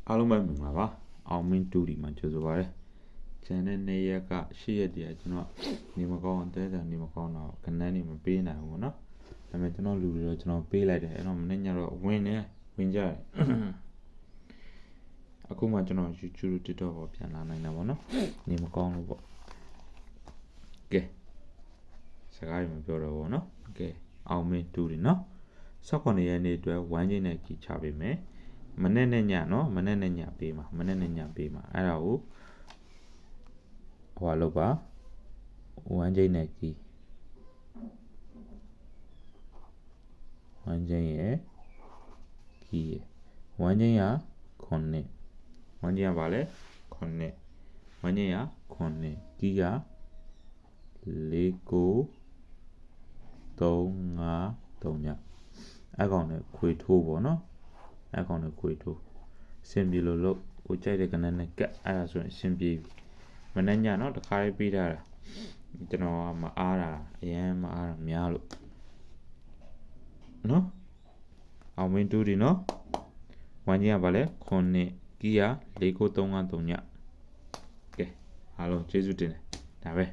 အားလုံးပဲမင်္ဂလာပါအောင်မင်းတူဒီမှာကြိုဆိုပါရစေကျန်တဲ့နေ့ရက်က8ရက်တည်းကျွန်တော်နေမကောင်းအသေးတယ်နေမကောင်းတော့ခဏနေမပေးနိုင်ဘူးပေါ့နော်ဒါပေမဲ့ကျွန်တော်လူတွေတော့ကျွန်တော်ပေးလိုက်တယ်အဲ့တော့မနေ့ညတော့ဝင်ကြတယ်အခုမှကျွန်တော် YouTube TikTok ပေါ်ပြန်လာနိုင်တာပေါ့နော်နေမကောင်းလို့ပေါ့ကဲစကားရမပြောတော့ဘူးနော်ကဲအောင်မင်းတူဒီနော်18ရက်နေ့အတွက်ဝမ်းချင်းနဲ့ကြီးချပေးမယ်မနေ့နဲ့ညနော်မနေ့နဲ့ညပေးမှာအဲ့ဒါကိုဟိုလောက်ပါဝမ်းချင်းနဲ့ကြီးဝမ်းချင်းရဲ့ကြီးရဲ့ဝမ်းချင်းရ9ဝမ်းချင်းရပါလေ9ဝမ်းချင်းရ9ကြီးရ4 9 3 5 3ညအကောင်နဲ့ခွေထိုးပေါ့နော်အကောင်နဲ့ခွေထိုးစင်ပြေလို့ဟိုကြိုက်တဲ့ကနန်းနဲ့ကတ်အဲ့ဒါဆိုရင်စင်ပြေမနေ့ညနော်တခါလေးပေးထားတာကျွန်တော်မအားတာအရင်မအားတာများလို့နော်အောင်မင်းတူဒီနော်ဝမ်းကြီးကပါလေ9ကြီးရ4 9 3 5 3ညကဲအားလုံးကျေးဇူးတင်တယ်ဒါပဲ